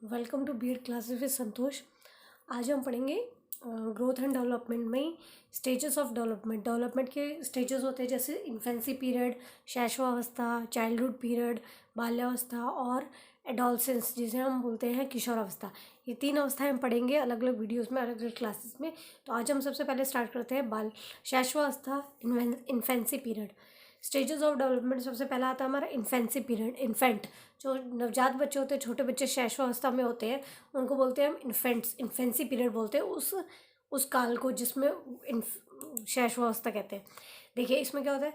Welcome to BEd classes with Santosh. आज हम पढ़ेंगे ग्रोथ एंड डेवलपमेंट में स्टेजेस ऑफ डेवलपमेंट के स्टेजेस होते हैं जैसे इन्फेंसी पीरियड, शैशवावस्था, चाइल्डहुड पीरियड, बाल्यावस्था और एडोलसेंस जिसे हम बोलते हैं किशोरावस्था। ये तीन अवस्थाएं हम पढ़ेंगे अलग अलग वीडियोस में, अलग अलग क्लासेस में। तो आज हम सबसे पहले स्टार्ट करते हैं शैशवावस्था, infancy period. Stages of development सबसे पहला आता है हमारा इन्फेंसी पीरियड। इन्फेंट जो नवजात बच्चे होते हैं, छोटे बच्चे शैशवावस्था में होते हैं, उनको बोलते हैं हम इन्फेंसी पीरियड बोलते हैं उस काल को जिसमें शैशवावस्था कहते हैं। देखिए इसमें क्या होता है,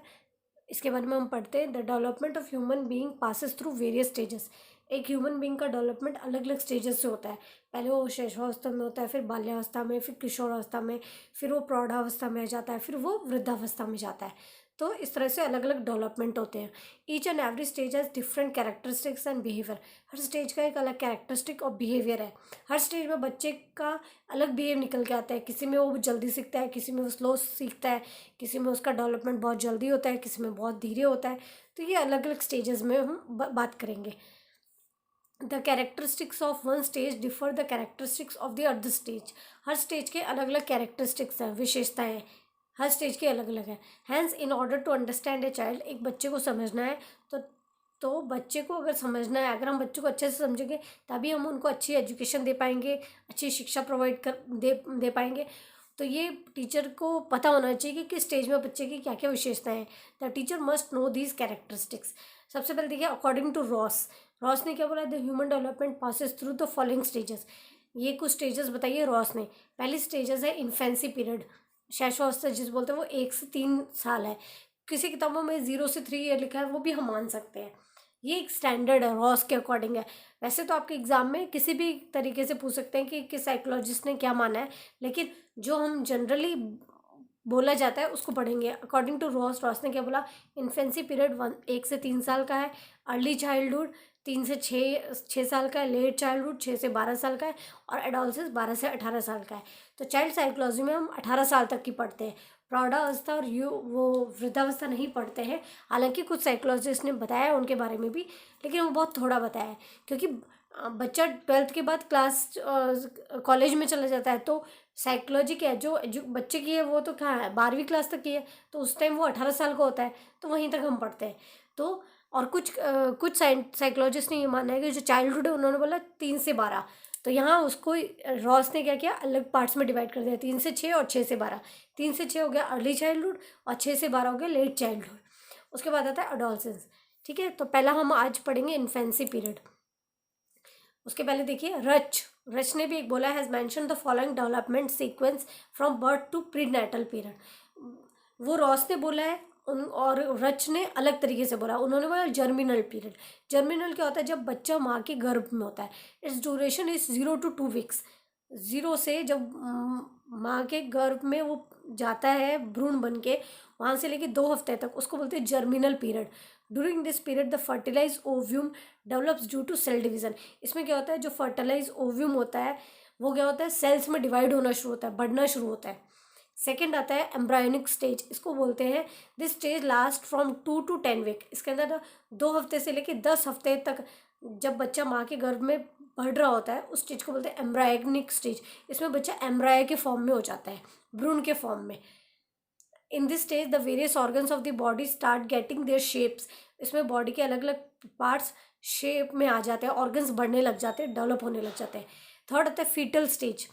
इसके बारे में हम पढ़ते हैं। The development of human being passes through various stages. एक ह्यूमन बीइंग का डेवलपमेंट अलग अलग स्टेजेस से होता है। पहले वो शैशवावस्था में होता है, फिर बाल्यावस्था में, फिर किशोरावस्था में, फिर वो प्रौढ़ावस्था में जाता है, फिर वो वृद्धावस्था में जाता है। तो इस तरह से अलग अलग डेवलपमेंट होते हैं। Each and every stage has different characteristics and behaviour. Her stage का एक अलग कैरेक्टरिस्टिक और बिहेवियर है। हर स्टेज में बच्चे का अलग बिहेव निकल के आता है। किसी में वो जल्दी सीखता है, किसी में वो स्लो सीखता है, किसी में उसका डेवलपमेंट बहुत जल्दी होता है, किसी में बहुत धीरे होता है। तो ये अलग अलग स्टेजेस में हम बात करेंगे। The characteristics of one stage differ the characteristics of the other stage. Her stage के अलग अलग कैरेक्टरिस्टिक्स हैं, विशेषताएं हर स्टेज के अलग अलग है। Hence in order to understand a child, एक बच्चे को समझना है तो बच्चे को अगर समझना है, अगर हम बच्चों को अच्छे से समझेंगे तभी हम उनको अच्छी एजुकेशन दे पाएंगे, अच्छी शिक्षा प्रोवाइड कर दे पाएंगे। तो ये टीचर को पता होना चाहिए कि किस स्टेज में बच्चे की क्या क्या विशेषताएं हैं। The teacher must know these characteristics. सबसे पहले देखिए अकॉर्डिंग टू रॉस ने क्या बोला, the human development passes through the following stages. ये कुछ स्टेजेस बताइए रॉस ने। पहली स्टेजेस है इन्फेंसी पीरियड, शैशवावस्था जिस बोलते हैं, वो 1 से 3 साल है। किसी किताबों में 0 से 3 ईयर लिखा है, वो भी हम मान सकते हैं। ये एक स्टैंडर्ड है, रॉस के अकॉर्डिंग है। वैसे तो आपके एग्जाम में किसी भी तरीके से पूछ सकते हैं कि साइकोलॉजिस्ट ने क्या माना है, लेकिन जो हम जनरली बोला जाता है उसको पढ़ेंगे। अकॉर्डिंग टू रॉस ने क्या बोला, इन्फेंसी पीरियड 1 से 3 साल का है। अर्ली चाइल्डहुड 3 से 6 साल का है। लेट चाइल्डहुड 6 से 12 साल का है। और एडोलसेंस 12 से 18 साल का है। तो चाइल्ड साइकोलॉजी में हम 18 साल तक की पढ़ते हैं। प्रौढ़ावस्था और वो वृद्धावस्था नहीं पढ़ते हैं। हालांकि कुछ साइकोलॉजिस्ट ने बताया उनके बारे में भी, लेकिन वो बहुत थोड़ा बताया है, क्योंकि बच्चा 12th के बाद कॉलेज में चला जाता है। तो साइकोलॉजी क्या है, जो बच्चे की है वो तो कहाँ है, 12वीं क्लास तक की है। तो उस टाइम वो 18 साल का होता है, तो वहीं तक हम पढ़ते हैं। तो और कुछ साइकोलॉजिस्ट ने ये माना है कि जो चाइल्डहुड है, उन्होंने बोला 3 से 12। तो यहाँ उसको रॉस ने क्या किया, अलग पार्ट्स में डिवाइड कर दिया, 3 से 6 और 6 से 12। 3 से 6 हो गया अर्ली चाइल्डहुड और 6 से 12 हो गया लेट चाइल्डहुड। उसके बाद आता है अडोलसेंस। ठीक है, तो पहला हम आज पढ़ेंगे इन्फेंसी पीरियड। उसके पहले देखिए रच ने भी एक बोला, has mention the following development sequence from birth to prenatal period. वो रॉस ने बोला है और रच ने अलग तरीके से बोला। उन्होंने बोला जर्मिनल पीरियड। जर्मिनल क्या होता है, जब बच्चा माँ के गर्भ में होता है। It's duration is 0 to 2 weeks। 0 से जब माँ के गर्भ में वो जाता है भ्रूण बन के, वहाँ से लेके 2 हफ्ते तक, उसको बोलते हैं germinal period. During this period the fertilise ovum develops due to cell division. इसमें क्या होता है, जो फर्टिलाइज ओव्यूम होता है वो क्या होता है, सेल्स में डिवाइड होना शुरू होता है, बढ़ना शुरू होता है। सेकेंड आता है एम्ब्रायोनिक स्टेज, इसको बोलते हैं। This stage last from 2 to 10 week। इसके अंदर 2 हफ्ते से लेके 10 हफ्ते तक जब बच्चा माँ के गर्भ में बढ़ रहा होता है, उस स्टेज को बोलते हैं एम्ब्रायोनिक स्टेज। इसमें बच्चा एम्ब्रायो के फॉर्म में हो जाता है, भ्रूण के फॉर्म में। In this stage the various organs of the body start getting their shapes. इसमें बॉडी के अलग अलग पार्ट्स शेप में आ जाते हैं, ऑर्गन्स बढ़ने लग जाते हैं, डेवलप होने लग जाते हैं। थर्ड आता है फीटल स्टेज।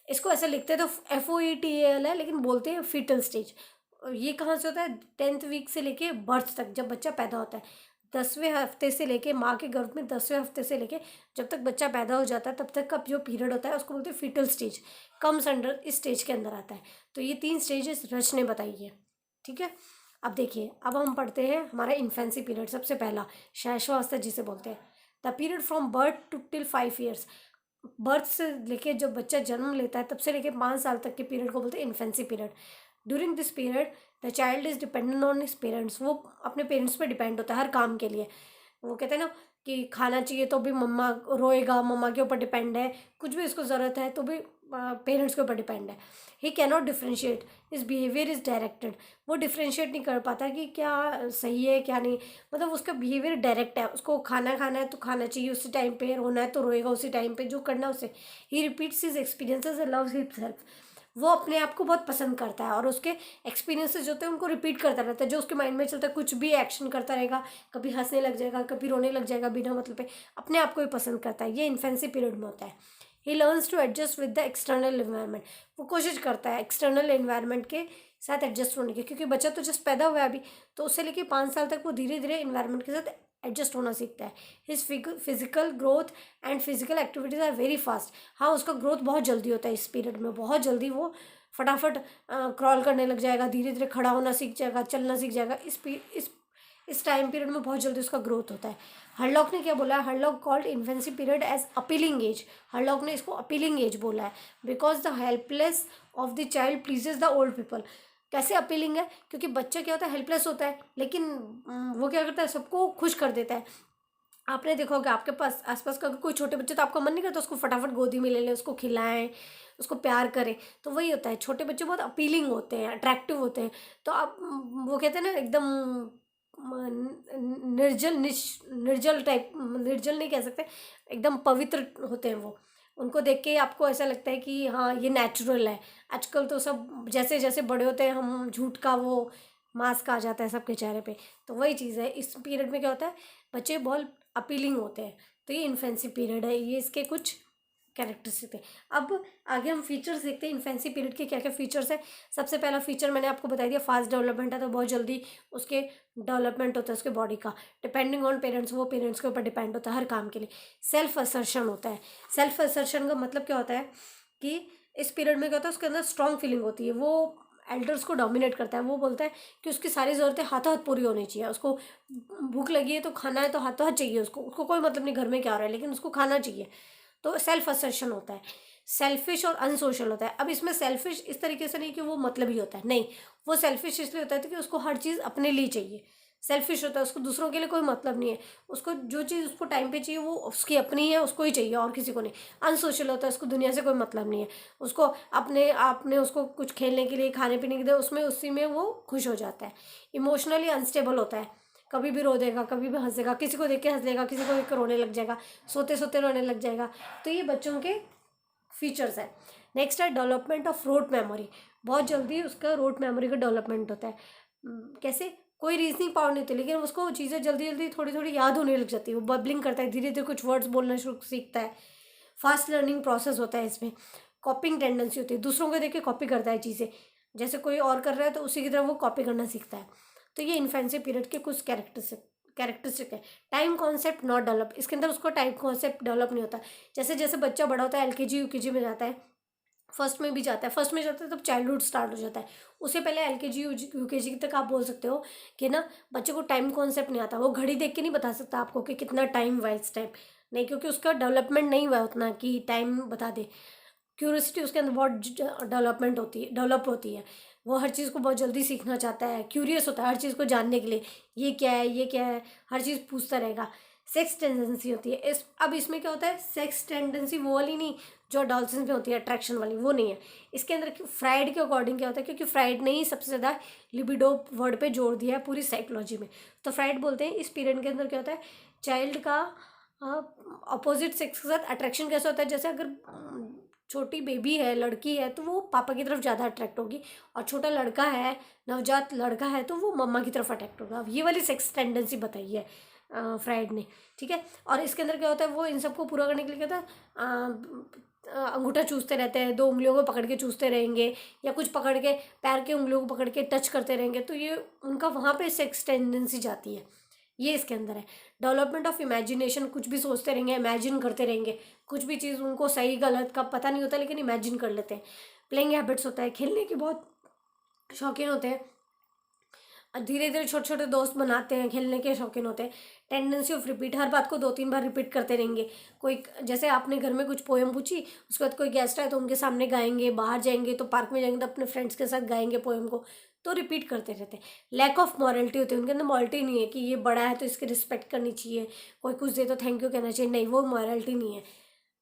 इसको ऐसे लिखते हैं तो FOETAL है, लेकिन बोलते हैं फीटल स्टेज। ये कहाँ से होता है, 10th वीक से लेके बर्थ तक, जब बच्चा पैदा होता है। 10वें हफ्ते से लेके माँ के गर्भ में 10वें हफ्ते से लेके जब तक बच्चा पैदा हो जाता है, तब तक का जो पीरियड होता है उसको बोलते हैं फीटल स्टेज। कम्स अंडर इस स्टेज के अंदर आता है। तो ये 3 स्टेजेस रच ने बताई है। ठीक है, अब देखिए, अब हम पढ़ते हैं हमारा इन्फेंसी पीरियड। सबसे पहला शैशवावस्था जिसे बोलते हैं। The period from birth to till 5 years। बर्थ से लेके जब बच्चा जन्म लेता है तब से लेके 5 साल तक के पीरियड को बोलते हैं infancy period. During this period the child is dependent on his parents. वो अपने पेरेंट्स पे डिपेंड होता है हर काम के लिए। वो कहते हैं ना कि खाना चाहिए तो भी मम्मा रोएगा, मम्मा के ऊपर डिपेंड है। कुछ भी उसको ज़रूरत है तो भी पेरेंट्स के ऊपर डिपेंड है। ही cannot differentiate, his behaviour is directed. वो डिफ्रेंशिएट नहीं कर पाता कि क्या सही है क्या नहीं, मतलब उसका बिहेवियर डायरेक्ट है। उसको खाना खाना है तो खाना चाहिए उसी टाइम पे, रोना है तो रोएगा उसी टाइम पे, जो करना है उसे। He repeats his experiences and loves himself. वो अपने आप को बहुत पसंद करता है और उसके एक्सपीरियंसेस जो होते हैं उनको रिपीट करता रहता है। जो उसके माइंड में चलता है कुछ भी एक्शन करता रहेगा, कभी हंसने लग जाएगा, कभी रोने लग जाएगा बिना मतलब पे, अपने आप को ही पसंद करता है। ये इन्फेंसी पीरियड में होता है। He learns to adjust with the external environment. वो कोशिश करता है एक्सटर्नल इन्वायरमेंट के साथ एडजस्ट होने की, क्योंकि बच्चा तो जस्ट पैदा हुआ है अभी, तो उससे लेके 5 साल तक वो धीरे धीरे इन्वायरमेंट के साथ एडजस्ट होना सीखता है। His physical growth and physical activities are very fast. हाँ, उसका ग्रोथ बहुत जल्दी होता है इस पीरियड में, बहुत जल्दी वो फटाफट क्रॉल करने लग जाएगा, धीरे धीरे खड़ा होना सीख जाएगा, चलना सीख जाएगा। इस टाइम पीरियड में बहुत जल्दी उसका ग्रोथ होता है। हरलॉक ने क्या बोला है, Hurlock called infancy period as appealing age. Hurlock ने इसको अपीलिंग एज बोला है, because the helpless of the child pleases the old people. कैसे अपीलिंग है, क्योंकि बच्चा क्या होता है, हेल्पलेस होता है, लेकिन वो क्या करता है, सबको खुश कर देता है। आपने देखा होगा आपके पास आसपास का कोई छोटे बच्चे, तो आपका मन नहीं करता उसको फटाफट गोदी में ले लें, उसको खिलाएं, उसको प्यार करें। तो वही होता है, छोटे बच्चे बहुत अपीलिंग होते हैं, अट्रैक्टिव होते हैं। तो आप वो कहते हैं ना एकदम निर्जल टाइप, निर्जल नहीं कह सकते, एकदम पवित्र होते हैं वो। उनको देख के आपको ऐसा लगता है कि हाँ ये नेचुरल है। आजकल तो सब जैसे जैसे बड़े होते हैं हम झूठ का वो मास्क आ जाता है सबके चेहरे पे। तो वही चीज़ है, इस पीरियड में क्या होता है, बच्चे बहुत अपीलिंग होते हैं। तो ये इन्फेंसी पीरियड है, ये इसके कुछ कैरेक्टरिस्टिक थे। अब आगे हम फीचर्स देखते हैं इन्फेंसी पीरियड के क्या क्या फीचर्स है। सबसे पहला फीचर मैंने आपको बता दिया, फास्ट डेवलपमेंट है, तो बहुत जल्दी उसके डेवलपमेंट होता है उसके बॉडी का। डिपेंडिंग ऑन पेरेंट्स, वो पेरेंट्स के ऊपर डिपेंड होता है हर काम के लिए। सेल्फ असर्शन होता है। सेल्फ असर्शन का मतलब क्या होता है कि इस पीरियड में क्या होता है, उसके अंदर स्ट्रॉन्ग फीलिंग होती है, वो एल्डर्स को डोमिनेट करता है। वो बोलता है कि उसकी सारी ज़रूरतें हाथों हाथ पूरी होनी चाहिए। उसको भूख लगी है तो खाना है तो हाथों हाथ चाहिए उसको, उसको कोई मतलब नहीं घर में क्या हो रहा है, लेकिन उसको खाना चाहिए। तो सेल्फ असर्शन होता है। सेल्फिश और अनसोशल होता है। अब इसमें सेल्फिश इस तरीके से नहीं कि वो मतलब ही होता है, नहीं, वो सेल्फिश इसलिए होता है कि उसको हर चीज़ अपने लिए चाहिए। सेल्फिश होता है, उसको दूसरों के लिए कोई मतलब नहीं है, उसको जो चीज़ उसको टाइम पे चाहिए वो उसकी अपनी है, उसको ही चाहिए और किसी को नहीं। अनसोशल होता है, उसको दुनिया से कोई मतलब नहीं है, उसको अपने आपने उसको कुछ खेलने के लिए खाने पीने के लिए उसमें उसी में वो खुश हो जाता है। इमोशनली अनस्टेबल होता है, कभी भी रो देगा, कभी भी हंसेगा, किसी को देख के हंस लेगा, किसी को देख कर रोने लग जाएगा, सोते सोते रोने लग जाएगा। तो ये बच्चों के फीचर्स है। नेक्स्ट है डेवलपमेंट ऑफ रोट मेमोरी। बहुत जल्दी उसका रोट मेमोरी का डेवलपमेंट होता है। कैसे, कोई रीजनिंग पावर नहीं होती, लेकिन उसको चीज़ें जल्दी जल्दी थोड़ी थोड़ी याद होने लग जाती है। वो बबलिंग करता है, धीरे धीरे कुछ वर्ड्स बोलना शुरू सीखता है। फास्ट लर्निंग प्रोसेस होता है इसमें। कॉपिंग टेंडेंसी होती है, दूसरों को देख के कॉपी करता है चीज़ें, जैसे कोई और कर रहा है तो उसी की तरह वो कॉपी करना सीखता है। तो ये इन्फेंसी पीरियड के कुछ कैरेक्टरिस्टिक है। टाइम कॉन्सेप्ट नॉट डेवलप, इसके अंदर उसको टाइम कॉन्सेप्ट डेवलप नहीं होता। जैसे जैसे बच्चा बड़ा होता है, एलकेजी यूकेजी में जाता है, फर्स्ट में भी जाता है, फर्स्ट में जाता है तब चाइल्डहुड स्टार्ट हो जाता है। उससे पहले एलकेजी यूकेजी तक आप बोल सकते हो कि ना बच्चे को टाइम कॉन्सेप्ट नहीं आता। वो घड़ी देख के नहीं बता सकता आपको कि कितना टाइम हुआ इस टाइम, नहीं, क्योंकि उसका डेवलपमेंट नहीं हुआ उतना कि टाइम बता दे। क्यूरियोसिटी उसके अंदर बहुत डेवलप होती है। वो हर चीज़ को बहुत जल्दी सीखना चाहता है, क्यूरियस होता है हर चीज़ को जानने के लिए, ये क्या है ये क्या है, हर चीज़ पूछता रहेगा। सेक्स टेंडेंसी होती है अब इसमें क्या होता है, सेक्स टेंडेंसी वो वाली नहीं जो डॉल्फिन में होती है अट्रैक्शन वाली, वो नहीं है। इसके अंदर फ्राइड के अकॉर्डिंग क्या होता है, क्योंकि फ्राइड ने ही सबसे ज़्यादा लिबिडो वर्ड पे जोर दिया है पूरी साइकोलॉजी में। तो फ्राइड बोलते हैं इस पीरियड के अंदर क्या होता है, चाइल्ड का अपोजिट सेक्स के साथ अट्रैक्शन कैसा होता है, जैसे अगर छोटी बेबी है, लड़की है, तो वो पापा की तरफ ज़्यादा अट्रैक्ट होगी, और छोटा लड़का है, नवजात लड़का है, तो वो मम्मा की तरफ अट्रैक्ट होगा। अब ये वाली सेक्स टेंडेंसी बताई है फ्राइड ने, ठीक है। और इसके अंदर क्या होता है, वो इन सबको पूरा करने के लिए क्या होता है, अंगूठा चूसते रहते हैं, 2 उंगलियों को पकड़ के चूसते रहेंगे, या कुछ पकड़ के पैर के उंगलियों को पकड़ के टच करते रहेंगे, तो ये उनका वहाँ पे सेक्स टेंडेंसी जाती है। ये इसके अंदर है। डेवलपमेंट ऑफ इमेजिनेशन, कुछ भी सोचते रहेंगे, इमेजिन करते रहेंगे, कुछ भी चीज़ उनको सही गलत का पता नहीं होता, लेकिन इमेजिन कर लेते हैं। प्लेइंग हैबिट्स होता है, खेलने के बहुत शौकीन होते हैं, धीरे धीरे छोटे छोटे दोस्त बनाते हैं, खेलने के शौकीन होते हैं। टेंडेंसी ऑफ रिपीट, हर बात को 2-3 बार रिपीट करते रहेंगे। कोई जैसे आपने घर में कुछ पोएम पूछी, उसके बाद कोई गेस्ट आए तो उनके सामने गाएंगे, बाहर जाएंगे तो पार्क में जाएंगे तो अपने फ्रेंड्स के साथ गाएंगे पोएम को, तो रिपीट करते रहते हैं। लैक ऑफ मॉरलिटी होती है, उनके अंदर मॉरलिटी नहीं है कि ये बड़ा है तो इसकी रिस्पेक्ट करनी चाहिए, कोई कुछ दे तो थैंक यू कहना चाहिए, नहीं, वो मॉरलिटी नहीं है।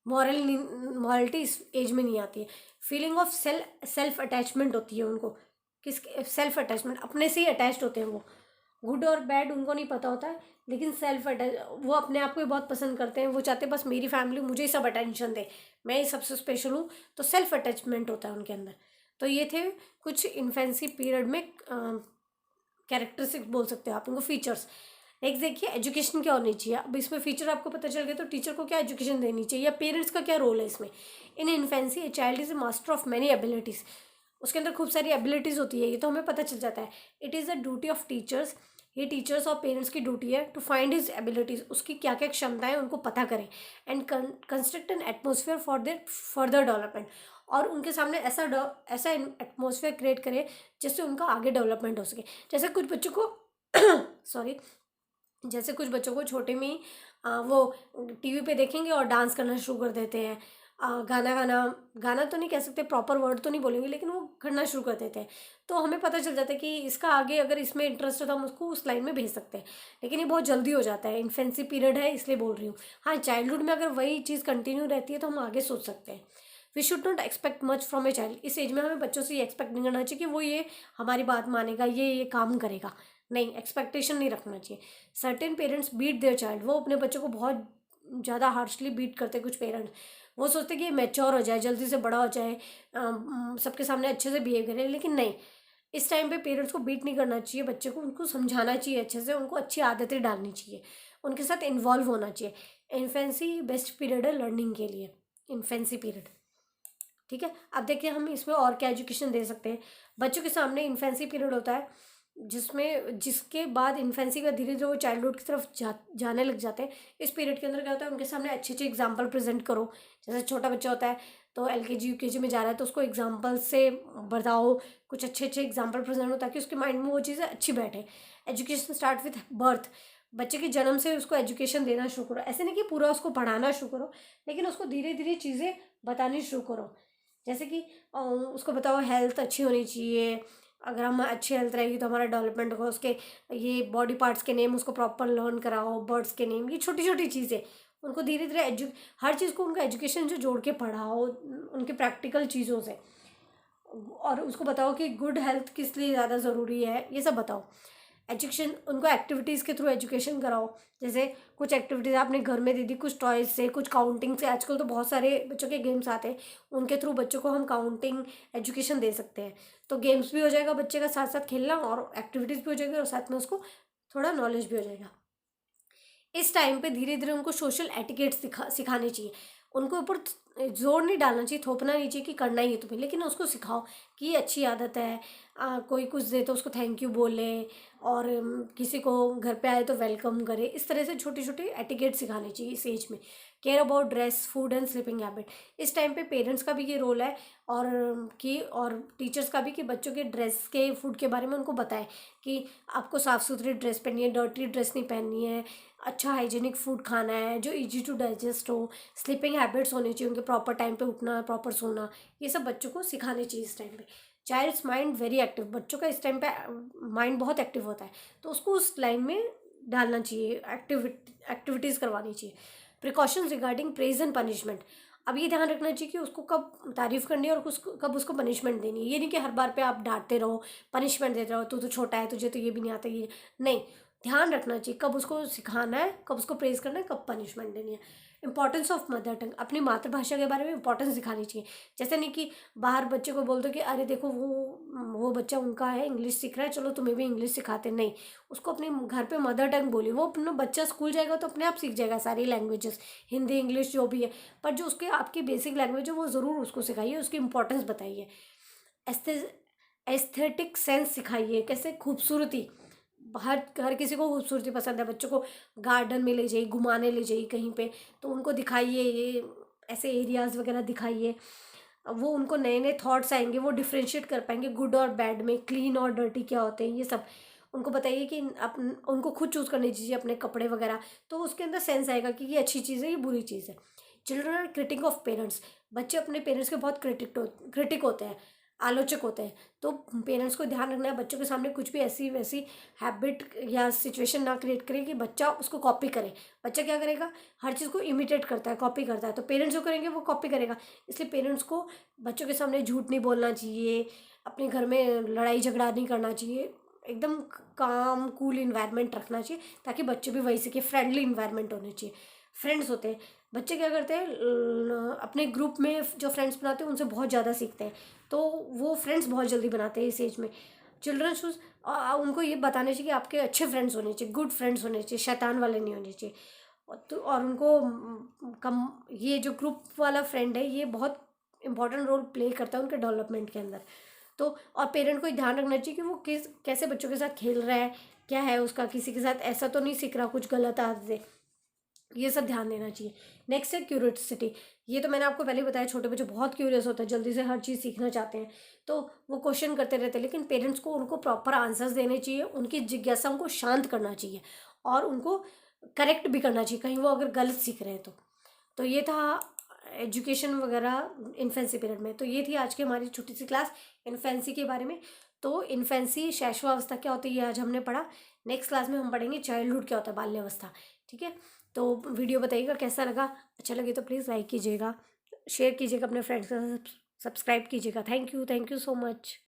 मॉरलिटी इस एज में नहीं आती है। फीलिंग ऑफ सेल्फ अटैचमेंट होती है उनको, किस सेल्फ अटैचमेंट, अपने से ही अटैच्ड होते हैं वो। गुड और बैड उनको नहीं पता होता है, लेकिन सेल्फ अटैच, वो अपने आप को ही बहुत पसंद करते हैं। वो चाहते हैं बस मेरी फैमिली मुझे ही सब अटेंशन दे, मैं ही सबसे स्पेशल हूँ, तो सेल्फ अटैचमेंट होता है उनके अंदर। तो ये थे कुछ इन्फेंसी पीरियड में कैरेक्टरिस्टिक बोल सकते हो आप उनको, फीचर्स। नेक्स्ट देखिए एजुकेशन क्या होनी चाहिए। अब इसमें फीचर आपको पता चल गया, तो टीचर को क्या एजुकेशन देनी चाहिए या पेरेंट्स का क्या रोल है इसमें। In infancy a child is a master of many abilities, उसके अंदर खूब सारी एबिलिटीज़ होती है, ये तो हमें पता चल जाता है। It is the duty of teachers, ये टीचर्स और पेरेंट्स की ड्यूटी है टू फाइंड हिज एबिलिटीज़, उसकी क्या क्या क्षमताएं उनको पता करें, and construct an atmosphere for their further development, और उनके सामने ऐसा एटमोसफियर क्रिएट करें जिससे उनका आगे डेवलपमेंट हो सके। जैसे कुछ बच्चों को सॉरी, जैसे कुछ बच्चों को छोटे में ही वो टीवी पे देखेंगे और डांस करना शुरू कर देते हैं, गाना तो नहीं कह सकते, प्रॉपर वर्ड तो नहीं बोलेंगे, लेकिन वो करना शुरू कर देते हैं। तो हमें पता चल जाता है कि इसका आगे अगर इसमें इंटरेस्ट है तो हम उसको उस लाइन में भेज सकते हैं, लेकिन ये बहुत जल्दी हो जाता है, इन्फेंसी पीरियड है इसलिए बोल रही हूँ। हाँ, चाइल्डहुड में अगर वही चीज़ कंटिन्यू रहती है तो हम आगे सोच सकते हैं। We should not expect much from a child, इस एज में हमें बच्चों से ये एक्सपेक्ट नहीं करना चाहिए कि वो ये हमारी बात मानेगा, ये काम करेगा, नहीं, एक्सपेक्टेशन नहीं रखना चाहिए। Certain parents beat their child, वो अपने बच्चों को बहुत ज़्यादा हार्शली बीट करते हैं कुछ पेरेंट्स। वो सोचते हैं कि ये मैच्योर हो जाए, जल्दी से बड़ा हो जाए, सबके सामने अच्छे से बिहेव करे, लेकिन नहीं, इस टाइम पे पेरेंट्स को बीट नहीं करना चाहिए बच्चे को, उनको समझाना चाहिए अच्छे से, उनको अच्छी आदतें डालनी चाहिए, उनके साथ इन्वॉल्व होना चाहिए। इन्फेंसी बेस्ट पीरियड है लर्निंग के लिए, इन्फेंसी पीरियड। ठीक है, अब देखिए हम इसमें और क्या एजुकेशन दे सकते हैं। बच्चों के सामने इन्फेंसी पीरियड होता है जिसके बाद इन्फेंसी का धीरे धीरे वो चाइल्डहुड की तरफ जाने लग जाते हैं। इस पीरियड के अंदर क्या होता है, उनके सामने अच्छे अच्छे एग्जाम्पल प्रेजेंट करो। जैसे छोटा बच्चा होता है तो LKG UKG में जा रहा है, तो उसको एग्जाम्पल से बताओ, कुछ अच्छे अच्छे एग्जाम्पल प्रेजेंट हो ताकि उसके माइंड में वो चीज़ें अच्छी बैठे। एजुकेशन स्टार्ट विथ बर्थ, बच्चे के जन्म से उसको एजुकेशन देना शुरू करो। ऐसे नहीं कि पूरा उसको पढ़ाना शुरू करो, लेकिन उसको धीरे धीरे चीज़ें बतानी शुरू करो। जैसे कि उसको बताओ हेल्थ अच्छी होनी चाहिए, अगर हम अच्छी हेल्थ रहेगी तो हमारा डेवलपमेंट होगा। उसके ये बॉडी पार्ट्स के नेम उसको प्रॉपर लर्न कराओ, बर्ड्स के नेम, ये छोटी छोटी चीज़ें उनको धीरे धीरे हर चीज़ को उनका एजुकेशन जो जोड़ के पढ़ाओ उनके प्रैक्टिकल चीज़ों से, और उसको बताओ कि गुड हेल्थ किस लिए ज़्यादा ज़रूरी है, ये सब बताओ। एजुकेशन उनको एक्टिविटीज़ के थ्रू एजुकेशन कराओ। जैसे कुछ एक्टिविटीज़ आपने घर में दे दी, कुछ टॉयज़ से, कुछ काउंटिंग से, आजकल तो बहुत सारे बच्चों के गेम्स आते हैं, उनके थ्रू बच्चों को हम काउंटिंग एजुकेशन दे सकते हैं। तो गेम्स भी हो जाएगा बच्चे का, साथ साथ खेलना, और एक्टिविटीज़ भी हो जाएगी, और साथ में उसको थोड़ा नॉलेज भी हो जाएगा। इस टाइम पे धीरे धीरे उनको सोशल एटिकेट्स सिखाने चाहिए। उनको ऊपर जोर नहीं डालना चाहिए, थोपना नहीं चाहिए कि करना ही है तुम्हें, लेकिन उसको सिखाओ कि ये अच्छी आदत है। कोई कुछ दे तो उसको थैंक यू बोले, और किसी को घर पे आए तो वेलकम करे। इस तरह से छोटे छोटे एटिकेट सिखाने चाहिए इस एज में। Care about dress, food and sleeping habit, इस टाइम पे पेरेंट्स का भी ये रोल है, और टीचर्स का भी, कि बच्चों के ड्रेस के, फूड के बारे में उनको बताएं कि आपको साफ़ सुथरी ड्रेस पहननी है, डर्टी ड्रेस नहीं पहननी है, अच्छा हाइजीनिक फूड खाना है जो इजी टू डाइजेस्ट हो, स्लीपिंग हैबिट्स होनी चाहिए उनके, प्रॉपर टाइम पे उठना, प्रॉपर सोना, ये सब बच्चों को सिखाने चाहिए इस टाइम पे। चाइल्ड्स माइंड वेरी एक्टिव, बच्चों का इस टाइम पे माइंड बहुत एक्टिव होता है, तो उसको उस लाइन में डालना चाहिए, एक्टिविटीज़ करवानी चाहिए। Precautions regarding praise and punishment, अब ये ध्यान रखना चाहिए कि उसको कब तारीफ़ करनी है और कब उसको पनिशमेंट देनी है। ये नहीं कि हर बार पे आप डांटते रहो, पनिशमेंट देते रहो, तू तो छोटा है, तुझे तो ये भी नहीं आता, ये नहीं, ध्यान रखना चाहिए कब उसको सिखाना है, कब उसको प्रेज़ करना है, कब पनिशमेंट देनी है। इंपॉर्टेंस ऑफ मदर टंग, अपनी मातृभाषा के बारे में इंपॉर्टेंस दिखानी चाहिए। जैसे नहीं कि बाहर बच्चे को बोल दो कि अरे देखो वो बच्चा उनका है, इंग्लिश सीख रहा है, चलो तुम्हें भी इंग्लिश सिखाते, नहीं, उसको अपने घर पे मदर टंग बोलिए। वो अपना बच्चा स्कूल जाएगा तो अपने आप सीख जाएगा सारी लैंग्वेजेस, हिंदी इंग्लिश जो भी है, पर जो उसके आपकी बेसिक लैंग्वेज है वो ज़रूर उसको सिखाइए, उसकी इंपॉर्टेंस बताइए। एस्थेटिक सेंस सिखाइए, कैसे खूबसूरती, हर किसी को खूबसूरती पसंद है। बच्चों को गार्डन में ले जाइए, घुमाने ले जाइए कहीं पे, तो उनको दिखाइए, ये ऐसे एरियाज़ वगैरह दिखाइए, वो उनको नए नए थॉट्स आएंगे, वो डिफ्रेंशिएट कर पाएंगे गुड और बैड में, क्लीन और डर्टी क्या होते हैं, ये सब उनको बताइए कि उनको खुद चूज़ करनी चाहिए अपने कपड़े वगैरह, तो उसके अंदर सेंस आएगा कि ये अच्छी चीज़ है, ये बुरी चीज़ है। Children are critic of parents, बच्चे अपने पेरेंट्स के बहुत क्रिटिक होते हैं। आलोचक होते हैं। तो पेरेंट्स को ध्यान रखना है बच्चों के सामने कुछ भी ऐसी वैसी हैबिट या सिचुएशन ना क्रिएट करे कि बच्चा उसको कॉपी करे। बच्चा क्या करेगा, हर चीज़ को इमिटेट करता है, कॉपी करता है, तो पेरेंट्स जो करेंगे वो कॉपी करेगा। इसलिए पेरेंट्स को बच्चों के सामने झूठ नहीं बोलना चाहिए, अपने घर में लड़ाई झगड़ा नहीं करना चाहिए, एकदम काम कूल इन्वायरमेंट रखना चाहिए ताकि बच्चे भी वही सीखे। फ्रेंडली इन्वायरमेंट होने चाहिए। फ्रेंड्स होते हैं, बच्चे क्या करते हैं अपने ग्रुप में जो फ्रेंड्स बनाते हैं उनसे बहुत ज़्यादा सीखते हैं, तो वो फ्रेंड्स बहुत जल्दी बनाते हैं इस एज में। चिल्ड्रन शूज़ उनको ये बताने चाहिए कि आपके अच्छे फ्रेंड्स होने चाहिए, गुड फ्रेंड्स होने चाहिए, शैतान वाले नहीं होने चाहिए। और उनको कम, ये जो ग्रुप वाला फ्रेंड है ये बहुत इंपॉर्टेंट रोल प्ले करता है उनके डेवलपमेंट के अंदर। तो और पेरेंट को ध्यान रखना चाहिए कि वो कैसे बच्चों के साथ खेल रहा है, क्या है उसका, किसी के साथ ऐसा तो नहीं सीख रहा कुछ गलत आदतें, ये सब ध्यान देना चाहिए। नेक्स्ट है क्यूरियोसिटी। ये तो मैंने आपको पहले ही बताया, छोटे बच्चे बहुत क्यूरियस होते हैं, जल्दी से हर चीज़ सीखना चाहते हैं, तो वो क्वेश्चन करते रहते हैं। लेकिन पेरेंट्स को उनको प्रॉपर आंसर्स देने चाहिए, उनकी जिज्ञासाओं को शांत करना चाहिए और उनको करेक्ट भी करना चाहिए कहीं वो अगर गलत सीख रहे हैं तो ये था एजुकेशन वगैरह इन्फेंसी पीरियड में। तो ये थी आज की हमारी छोटी सी क्लास इन्फेंसी के बारे में। तो इन्फेंसी शैशवावस्था क्या होती है आज हमने पढ़ा। नेक्स्ट क्लास में हम पढ़ेंगे चाइल्डहुड क्या होता है, बाल्यावस्था। ठीक है, तो वीडियो बताइएगा कैसा लगा। अच्छा लगे तो प्लीज़ लाइक कीजिएगा, शेयर कीजिएगा अपने फ्रेंड्स के साथ, सब्सक्राइब कीजिएगा। Thank you so much.